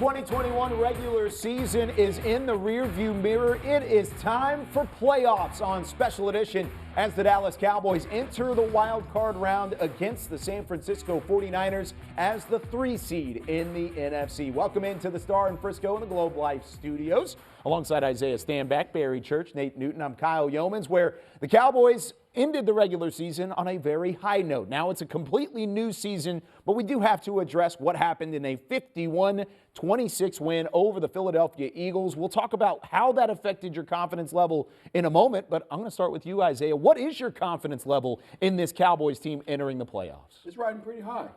2021 regular season is in the rearview mirror. It is time for playoffs on Special Edition as the Dallas Cowboys enter the wild card round against the San Francisco 49ers as the 3 seed in the NFC. Welcome into the Star in Frisco and the Globe Life studios. Alongside Isaiah Stanback, Barry Church, Nate Newton, I'm Kyle Yeomans, where the Cowboys ended the regular season on a very high note. Now it's a completely new season, but we do have to address what happened in a 51-26 win over the Philadelphia Eagles. We'll talk about how that affected your confidence level in a moment, but I'm going to start with you, Isaiah. What is your confidence level in this Cowboys team entering the playoffs? It's riding pretty high.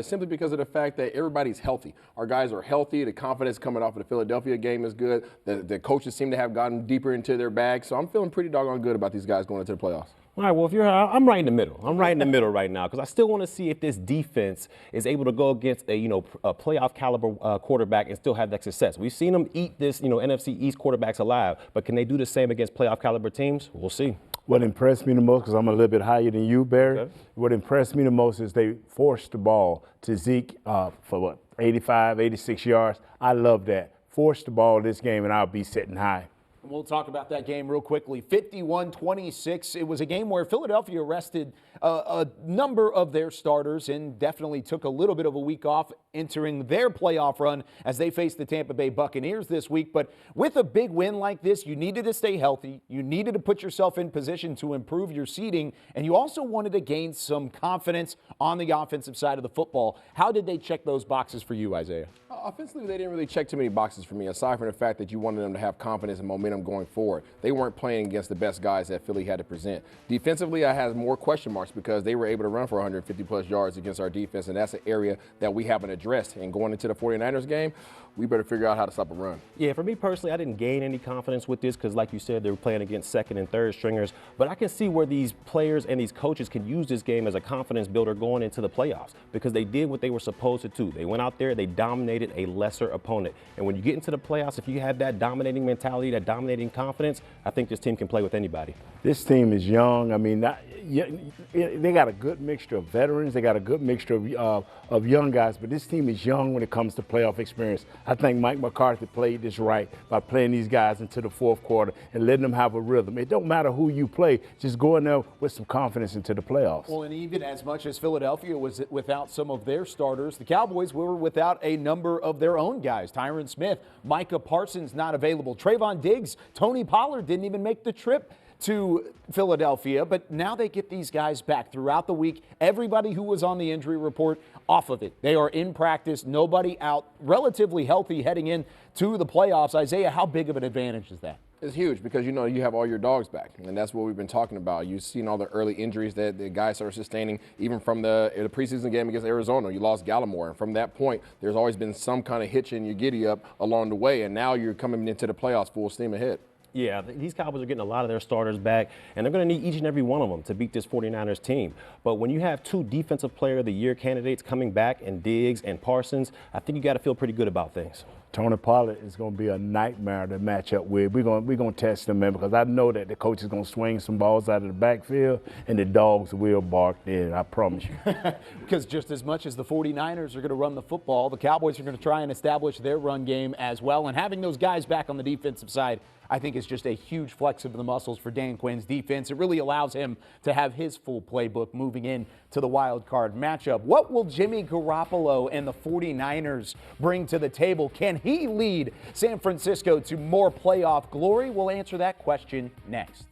Simply because of the fact that everybody's healthy. Our guys are healthy. The confidence coming off of the Philadelphia game is good. The coaches seem to have gotten deeper into their bag. So I'm feeling pretty doggone good about these guys going into the playoffs. All right, well, I'm right in the middle. I'm right in the middle right now because I still want to see if this defense is able to go against a playoff caliber quarterback and still have that success. We've seen them eat this, NFC East quarterbacks alive, but can they do the same against playoff caliber teams? We'll see. What impressed me the most, because I'm a little bit higher than you, Barry, okay. What impressed me the most is they forced the ball to Zeke for 85, 86 yards. I love that. Force the ball this game, and I'll be sitting high. We'll talk about that game real quickly. 51-26. It was a game where Philadelphia rested a number of their starters and definitely took a little bit of a week off entering their playoff run as they faced the Tampa Bay Buccaneers this week. But with a big win like this, you needed to stay healthy. You needed to put yourself in position to improve your seeding. And you also wanted to gain some confidence on the offensive side of the football. How did they check those boxes for you, Isaiah? Offensively, they didn't really check too many boxes for me, aside from the fact that you wanted them to have confidence and momentum going forward. They weren't playing against the best guys that Philly had to present. Defensively, I had more question marks because they were able to run for 150-plus yards against our defense, and that's an area that we haven't addressed. And going into the 49ers game, we better figure out how to stop a run. Yeah, for me personally, I didn't gain any confidence with this because, like you said, they were playing against second and third stringers. But I can see where these players and these coaches can use this game as a confidence builder going into the playoffs because they did what they were supposed to do. They went out there, they dominated a lesser opponent. And when you get into the playoffs, if you have that dominating mentality, that dominating confidence, I think this team can play with anybody. This team is young. I mean, they got a good mixture of veterans. They got a good mixture of young guys. But this team is young when it comes to playoff experience. I think Mike McCarthy played this right by playing these guys into the fourth quarter and letting them have a rhythm. It don't matter who you play, just go in there with some confidence into the playoffs. Well, and even as much as Philadelphia was without some of their starters, the Cowboys were without a number of their own guys. Tyron Smith, Micah Parsons not available. Trayvon Diggs, Tony Pollard didn't even make the trip to Philadelphia, but now they get these guys back throughout the week. Everybody who was on the injury report off of it. They are in practice, nobody out, relatively healthy heading in to the playoffs. Isaiah, how big of an advantage is that? It's huge because, you have all your dogs back, and that's what we've been talking about. You've seen all the early injuries that the guys are sustaining, even from the preseason game against Arizona. You lost Gallimore, and from that point, there's always been some kind of hitch in your giddy-up along the way, and now you're coming into the playoffs full steam ahead. Yeah, these Cowboys are getting a lot of their starters back, and they're going to need each and every one of them to beat this 49ers team. But when you have 2 Defensive Player of the Year candidates coming back, and Diggs and Parsons, I think you got to feel pretty good about things. Tony Pollard is going to be a nightmare to match up with. We're going to test him, man, because I know that the coach is going to swing some balls out of the backfield, and the dogs will bark there, I promise you. Because just as much as the 49ers are going to run the football, the Cowboys are going to try and establish their run game as well. And having those guys back on the defensive side, I think is just a huge flex of the muscles for Dan Quinn's defense. It really allows him to have his full playbook moving in to the wild card matchup. What will Jimmy Garoppolo and the 49ers bring to the table? Can he lead San Francisco to more playoff glory? We'll answer that question next.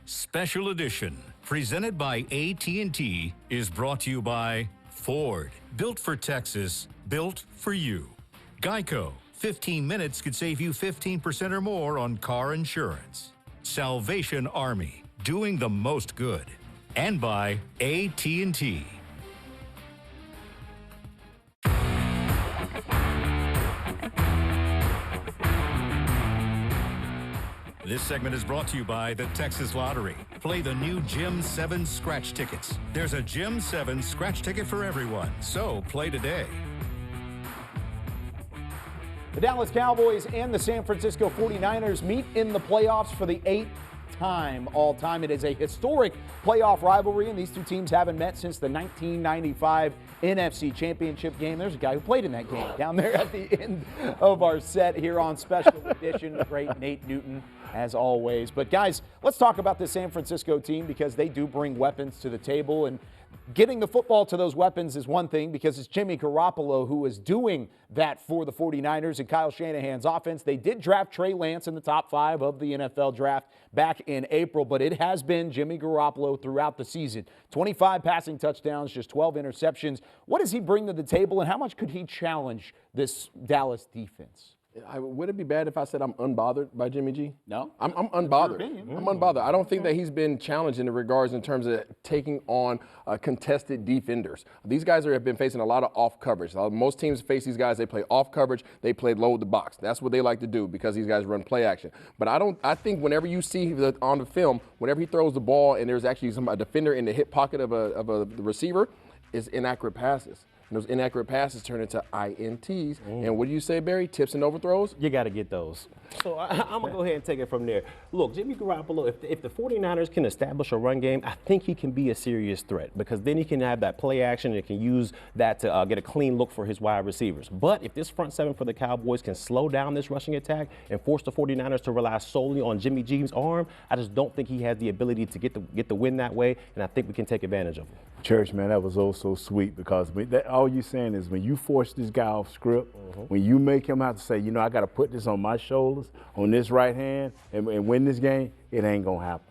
Special Edition, presented by AT&T, is brought to you by Ford. Built for Texas, built for you. Geico. 15 minutes could save you 15% or more on car insurance. Salvation Army, doing the most good. And by AT&T. This segment is brought to you by the Texas Lottery. Play the new Gem 7 scratch tickets. There's a Gem 7 scratch ticket for everyone, so play today. The Dallas Cowboys and the San Francisco 49ers meet in the playoffs for the 8th time. It is a historic playoff rivalry, and these two teams haven't met since the 1995 NFC Championship game. There's a guy who played in that game down there at the end of our set here on Special Edition. Great Nate Newton, as always. But guys, let's talk about the San Francisco team, because they do bring weapons to the table, and getting the football to those weapons is one thing, because it's Jimmy Garoppolo who is doing that for the 49ers and Kyle Shanahan's offense. They did draft Trey Lance in the top 5 of the NFL draft back in April, but it has been Jimmy Garoppolo throughout the season. 25 passing touchdowns, just 12 interceptions. What does he bring to the table, and how much could he challenge this Dallas defense? Would it be bad if I said I'm unbothered by Jimmy G? No. I'm unbothered. I'm unbothered. I don't think that he's been challenged in the regards in terms of taking on contested defenders. These guys have been facing a lot of off coverage. Most teams face these guys, they play off coverage, they play load the box. That's what they like to do, because these guys run play action. But I think whenever you see on the film, whenever he throws the ball and there's actually a defender in the hip pocket of a receiver, it's inaccurate passes. And those inaccurate passes turn into INTs. And what do you say, Barry? Tips and overthrows? You got to get those. So I'm going to go ahead and take it from there. Look, Jimmy Garoppolo, if the 49ers can establish a run game, I think he can be a serious threat, because then he can have that play action and can use that to get a clean look for his wide receivers. But if this front seven for the Cowboys can slow down this rushing attack and force the 49ers to rely solely on Jimmy G's arm, I just don't think he has the ability to get the win that way, and I think we can take advantage of him. Church, man, that was oh so sweet, because all you're saying is when you force this guy off script, when you make him have to say, I got to put this on my shoulders, on this right hand, and win this game, it ain't going to happen.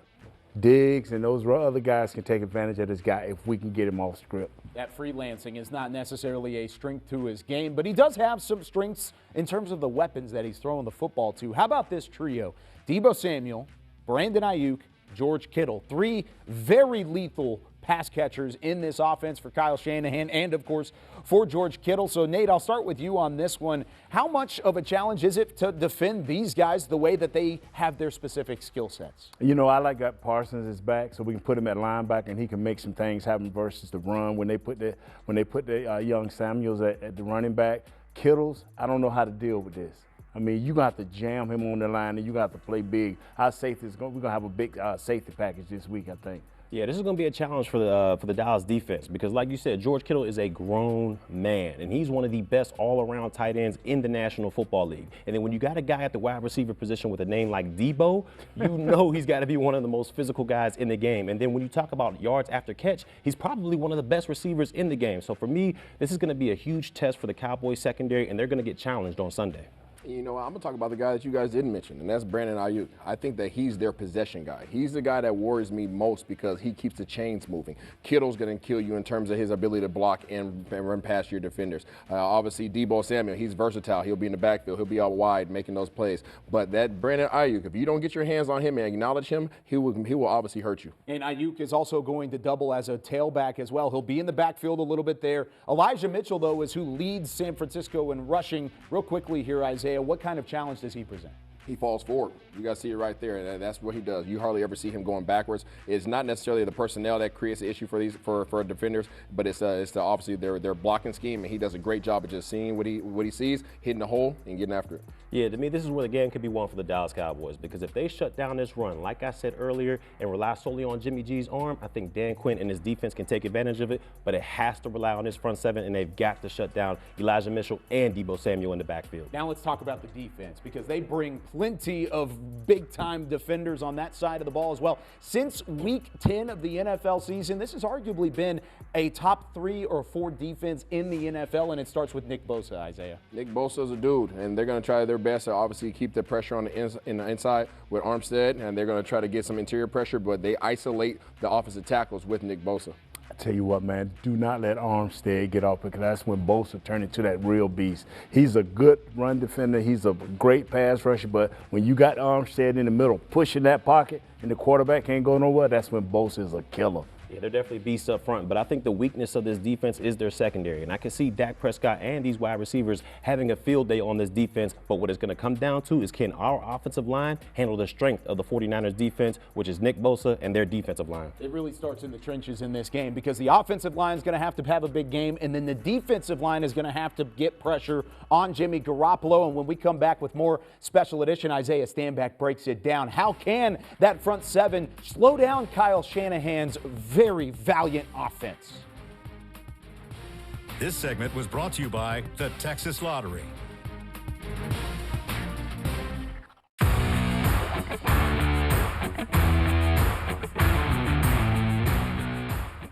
Diggs and those other guys can take advantage of this guy if we can get him off script. That freelancing is not necessarily a strength to his game, but he does have some strengths in terms of the weapons that he's throwing the football to. How about this trio? Deebo Samuel, Brandon Ayuk, George Kittle. 3 very lethal pass catchers in this offense for Kyle Shanahan and, of course, for George Kittle. So, Nate, I'll start with you on this one. How much of a challenge is it to defend these guys the way that they have their specific skill sets? I like that Parsons is back, so we can put him at linebacker and he can make some things happen versus the run. When they put the young Samuels at the running back, Kittles, I don't know how to deal with this. You got to jam him on the line, and you got to play big. Our safety we're going to have a big safety package this week, I think. Yeah, this is going to be a challenge for the Dallas defense, because, like you said, George Kittle is a grown man, and he's one of the best all-around tight ends in the National Football League. And then when you got a guy at the wide receiver position with a name like Deebo, he's got to be one of the most physical guys in the game. And then when you talk about yards after catch, he's probably one of the best receivers in the game. So for me, this is going to be a huge test for the Cowboys secondary, and they're going to get challenged on Sunday. I'm going to talk about the guy that you guys didn't mention, and that's Brandon Ayuk. I think that he's their possession guy. He's the guy that worries me most, because he keeps the chains moving. Kittle's going to kill you in terms of his ability to block and run past your defenders. Obviously, Deebo Samuel, he's versatile. He'll be in the backfield. He'll be out wide making those plays. But that Brandon Ayuk, if you don't get your hands on him and acknowledge him, he will obviously hurt you. And Ayuk is also going to double as a tailback as well. He'll be in the backfield a little bit there. Elijah Mitchell, though, is who leads San Francisco in rushing. Real quickly here, Isaiah, what kind of challenge does he present? He falls forward. You got to see it right there, and that's what he does. You hardly ever see him going backwards. It's not necessarily the personnel that creates the issue for defenders, but it's obviously their blocking scheme, and he does a great job of just seeing what he sees, hitting the hole, and getting after it. Yeah, to me, this is where the game could be won for the Dallas Cowboys, because if they shut down this run, like I said earlier, and rely solely on Jimmy G's arm, I think Dan Quinn and his defense can take advantage of it, but it has to rely on his front seven, and they've got to shut down Elijah Mitchell and Deebo Samuel in the backfield. Now let's talk about the defense, because they bring plenty of big-time defenders on that side of the ball as well. Since Week 10 of the NFL season, this has arguably been a top 3 or 4 defense in the NFL, and it starts with Nick Bosa, Isaiah. Nick Bosa's a dude, and they're going to try their best to obviously keep the pressure on the inside with Armstead, and they're going to try to get some interior pressure, but they isolate the offensive tackles with Nick Bosa. I tell you what, man, do not let Armstead get off, because that's when Bosa turned into that real beast. He's a good run defender. He's a great pass rusher, but when you got Armstead in the middle pushing that pocket and the quarterback can't go nowhere, that's when Bosa is a killer. Yeah, they're definitely beasts up front, but I think the weakness of this defense is their secondary. And I can see Dak Prescott and these wide receivers having a field day on this defense, but what it's going to come down to is can our offensive line handle the strength of the 49ers defense, which is Nick Bosa and their defensive line. It really starts in the trenches in this game because the offensive line is going to have a big game, and then the defensive line is going to have to get pressure on Jimmy Garoppolo. And when we come back with more Special Edition, Isaiah Stanback breaks it down. How can that front seven slow down Kyle Shanahan's very valiant offense? This segment was brought to you by the Texas Lottery.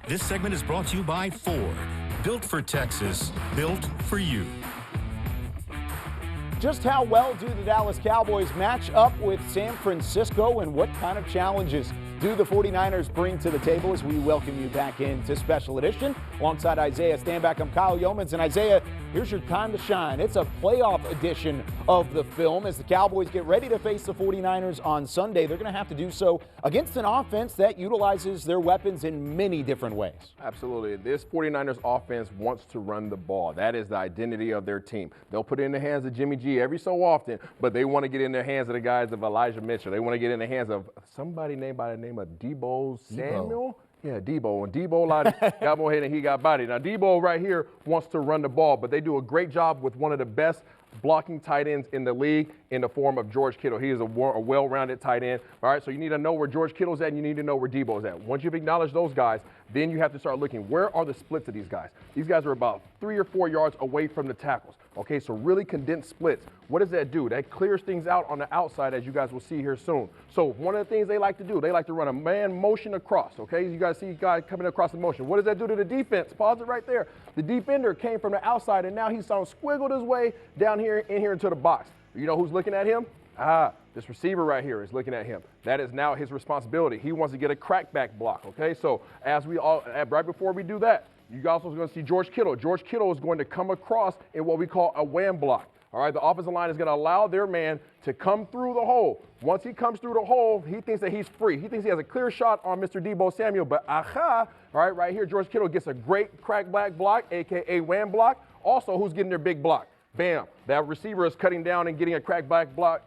This segment is brought to you by Ford. Built for Texas, built for you. Just how well do the Dallas Cowboys match up with San Francisco, and what kind of challenges do the 49ers bring to the table as we welcome you back into Special Edition? Alongside Isaiah Stanback, I'm Kyle Yeomans, and Isaiah, here's your time to shine. It's a playoff edition of the film as the Cowboys get ready to face the 49ers on Sunday. They're going to have to do so against an offense that utilizes their weapons in many different ways. Absolutely. This 49ers offense wants to run the ball. That is the identity of their team. They'll put it in the hands of Jimmy G every so often, but they want to get in the hands of the guys of Elijah Mitchell. They want to get in the hands of somebody named by the name of Deebo Samuel. Yeah, Deebo. And Deebo got more hit and he got bodied. Now, Deebo right here wants to run the ball, but they do a great job with one of the best blocking tight ends in the league in the form of George Kittle. He is a well-rounded tight end. All right, so you need to know where George Kittle's at and you need to know where Deebo's at. Once you've acknowledged those guys, then you have to start looking, where are the splits of these guys? These guys are about 3 or 4 yards away from the tackles. Okay, so really condensed splits. What does that do? That clears things out on the outside, as you guys will see here soon. So one of the things they like to do, they like to run a man motion across, okay? You guys see a guy coming across the motion. What does that do to the defense? Pause it right there. The defender came from the outside, and now he's squiggled his way down here, in here into the box. You know who's looking at him? This receiver right here is looking at him. That is now his responsibility. He wants to get a crackback block, okay? So right before we do that, you also are going to see George Kittle. George Kittle is going to come across in what we call a wham block. All right, the offensive line is going to allow their man to come through the hole. Once he comes through the hole, he thinks that he's free. He thinks he has a clear shot on Mr. Deebo Samuel, but all right here, George Kittle gets a great crackback block, a.k.a. wham block. Also, who's getting their big block? Bam. That receiver is cutting down and getting a crackback block,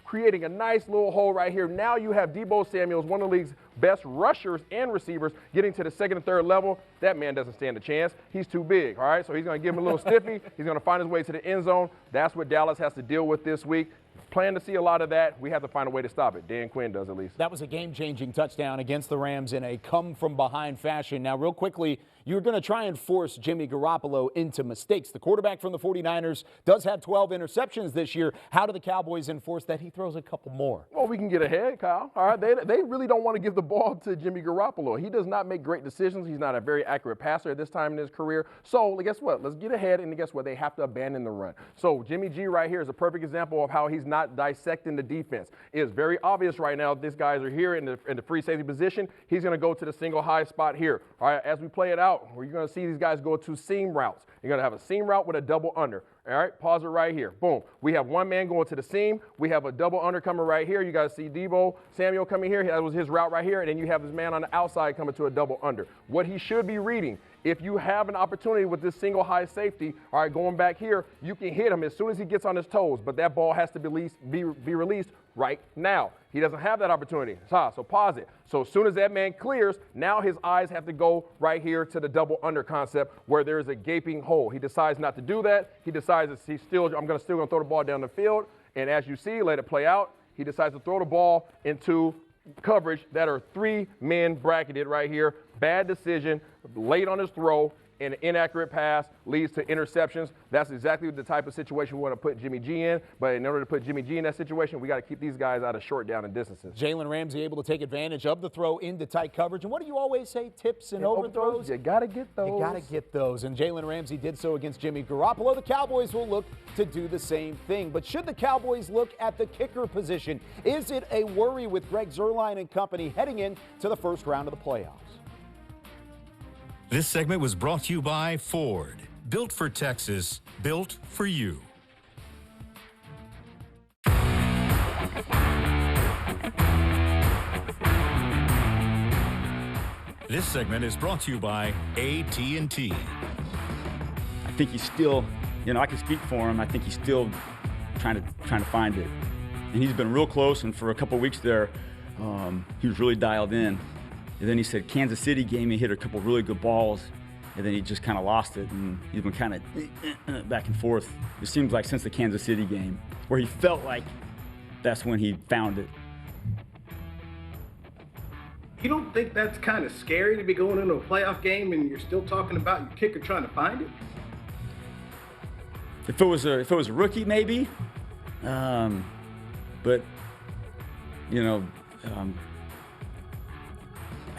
creating a nice little hole right here. Now you have Deebo Samuel, one of the league's best rushers and receivers, getting to the second and third level. That man doesn't stand a chance. He's too big, all right? So he's going to give him a little stiffy. He's going to find his way to the end zone. That's what Dallas has to deal with this week. Plan to see a lot of that. We have to find a way to stop it. Dan Quinn does, at least. That was a game-changing touchdown against the Rams in a come-from-behind fashion. Now, real quickly, you're going to try and force Jimmy Garoppolo into mistakes. The quarterback from the 49ers does have 12 interceptions this year. How do the Cowboys enforce that he throws a couple more? Well, we can get ahead, Kyle. All right, they really don't want to give the ball to Jimmy Garoppolo. He does not make great decisions. He's not a very accurate passer at this time in his career. So guess what? Let's get ahead, and guess what? They have to abandon the run. So Jimmy G right here is a perfect example of how he's not dissecting the defense. It is very obvious right now these guys are here in the free safety position. He's going to go to the single high spot here. All right, as we play it out, we're going to see these guys go to seam routes. You're going to have a seam route with a double under. All right, pause it right here. Boom. We have one man going to the seam. We have a double under coming right here. You guys see Deebo Samuel coming here. That was his route right here. And then you have this man on the outside coming to a double under. What he should be reading, if you have an opportunity with this single high safety, all right, going back here, you can hit him as soon as he gets on his toes. But that ball has to be released right now. He doesn't have that opportunity. So pause it. So as soon as that man clears, now his eyes have to go right here to the double under concept where there is a gaping hole. He decides not to do that. He decides I'm still going to throw the ball down the field. And as you see, let it play out. He decides to throw the ball into coverage that are 3 men bracketed right here. Bad decision, late on his throw. An inaccurate pass leads to interceptions. That's exactly the type of situation we want to put Jimmy G in. But in order to put Jimmy G in that situation, we got to keep these guys out of short down and distances. Jalen Ramsey able to take advantage of the throw into tight coverage. And what do you always say? Tips and overthrows? You got to get those. You got to get those. And Jalen Ramsey did so against Jimmy Garoppolo. The Cowboys will look to do the same thing. But should the Cowboys look at the kicker position? Is it a worry with Greg Zuerlein and company heading into the first round of the playoffs? This segment was brought to you by Ford. Built for Texas, built for you. This segment is brought to you by AT&T. I think he's still, I can speak for him. I think he's still trying to find it. And he's been real close, and for a couple of weeks there, he was really dialed in. And then he said Kansas City game, he hit a couple really good balls, and then he just kind of lost it, and he's been kind of back and forth. It seems like since the Kansas City game, where he felt like that's when he found it. You don't think that's kind of scary to be going into a playoff game and you're still talking about your kicker trying to find it? If it was a rookie, maybe, but I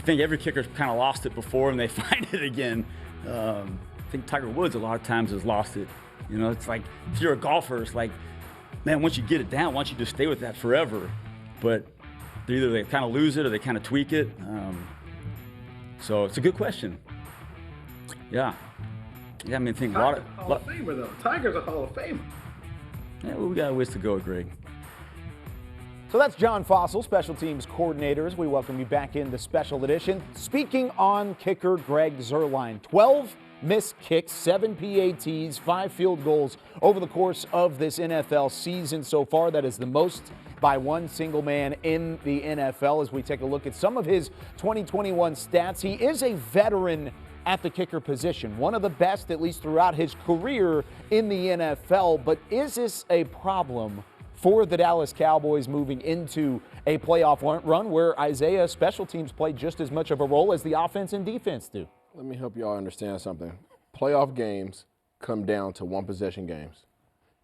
think every kicker's kind of lost it before and they find it again. I think Tiger Woods a lot of times has lost it. It's like if you're a golfer, it's like, man, once you get it down, why don't you just stay with that forever? But either they kind of lose it or they kind of tweak it. So it's a good question. Yeah, I mean, think Tiger's a Hall of Famer, though. Tiger's a Hall of Famer. Yeah, well, we got a ways to go, Greg. So that's John Fossil, special teams coordinator, as we welcome you back in the special edition. Speaking on kicker Greg Zuerlein, 12 missed kicks, 7 PATs, 5 field goals over the course of this NFL season so far. That is the most by one single man in the NFL. As we take a look at some of his 2021 stats, he is a veteran at the kicker position, one of the best, at least throughout his career in the NFL. But is this a problem for the Dallas Cowboys moving into a playoff run where Isaiah's special teams play just as much of a role as the offense and defense do? Let me help you all understand something. Playoff games come down to one possession games.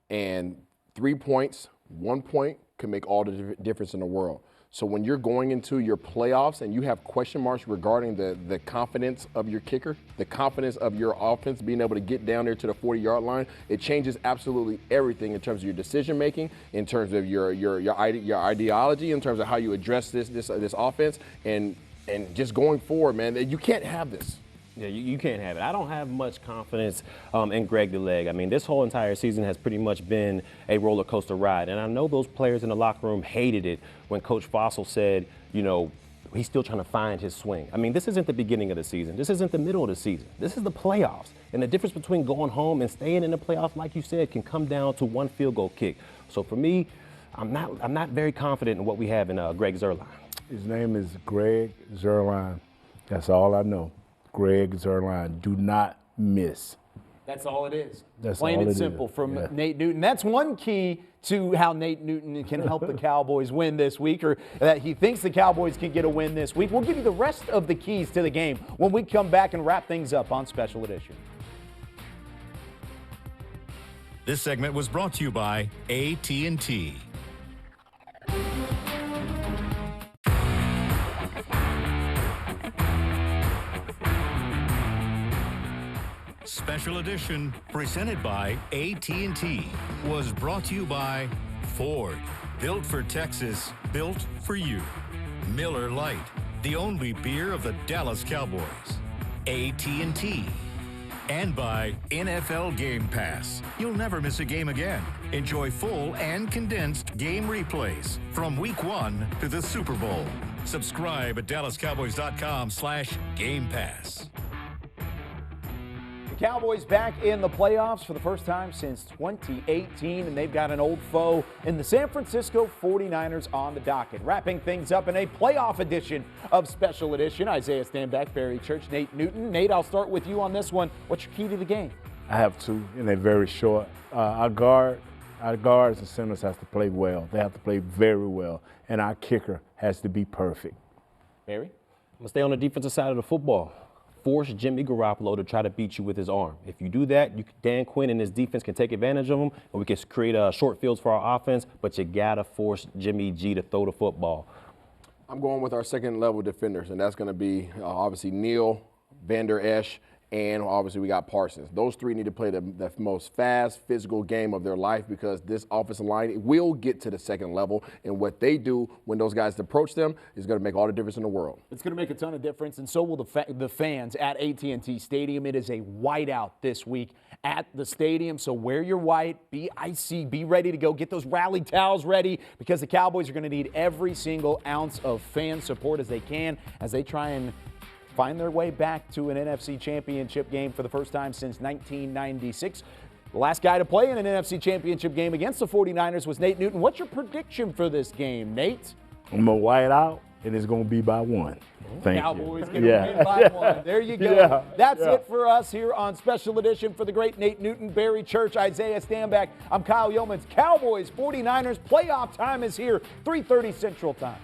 And 3 points, 1 point can make all the difference in the world. So when you're going into your playoffs and you have question marks regarding the confidence of your kicker, the confidence of your offense being able to get down there to the 40-yard line, it changes absolutely everything in terms of your decision making, in terms of your ideology, in terms of how you address this offense, and just going forward, man. You can't have this. Yeah, you can't have it. I don't have much confidence in Greg the Leg. I mean, this whole entire season has pretty much been a roller coaster ride. And I know those players in the locker room hated it when Coach Fossil said, he's still trying to find his swing. I mean, this isn't the beginning of the season. This isn't the middle of the season. This is the playoffs. And the difference between going home and staying in the playoffs, like you said, can come down to one field goal kick. So for me, I'm not very confident in what we have in Greg Zuerlein. His name is Greg Zuerlein. That's all I know. Greg Zuerlein. Do not miss. That's all it is. That's plain all and it simple is. from Yeah. Nate Newton. That's one key to how Nate Newton can help the Cowboys win this week, or that he thinks the Cowboys can get a win this week. We'll give you the rest of the keys to the game when we come back and wrap things up on Special Edition. This segment was brought to you by AT&T. Special Edition, presented by AT&T, was brought to you by Ford. Built for Texas, built for you. Miller Lite, the only beer of the Dallas Cowboys. AT&T. And by NFL Game Pass. You'll never miss a game again. Enjoy full and condensed game replays from Week 1 to the Super Bowl. Subscribe at DallasCowboys.com/Game Pass. Cowboys back in the playoffs for the first time since 2018, and they've got an old foe in the San Francisco 49ers on the docket. Wrapping things up in a playoff edition of Special Edition, Isaiah Stanback, Barry Church, Nate Newton. Nate, I'll start with you on this one. What's your key to the game? I have two, and they're very short. Our guards and centers have to play well. They have to play very well, and our kicker has to be perfect. Barry? I'm going to stay on the defensive side of the football. Force Jimmy Garoppolo to try to beat you with his arm. If you do that, Dan Quinn and his defense can take advantage of him, and we can create short fields for our offense, but you got to force Jimmy G to throw the football. I'm going with our second-level defenders, and that's going to be obviously Neal, Vander Esch, and obviously we got Parsons. Those three need to play the most fast, physical game of their life, because this offensive line will get to the second level, and what they do when those guys approach them is going to make all the difference in the world. It's going to make a ton of difference, and so will the fans at AT&T Stadium. It is a whiteout this week at the stadium, so wear your white, be icy, be ready to go. Get those rally towels ready, because the Cowboys are going to need every single ounce of fan support as they try and find their way back to an NFC championship game for the first time since 1996. The last guy to play in an NFC championship game against the 49ers was Nate Newton. What's your prediction for this game, Nate? I'm going to white out, and it's going to be by 1. Thank Cowboys you. going to win by 1. There you go. Yeah, That's it for us here on Special Edition for the great Nate Newton, Barry Church, Isaiah Stanback. I'm Kyle Yeomans. Cowboys, 49ers, playoff time is here, 3:30 Central Time.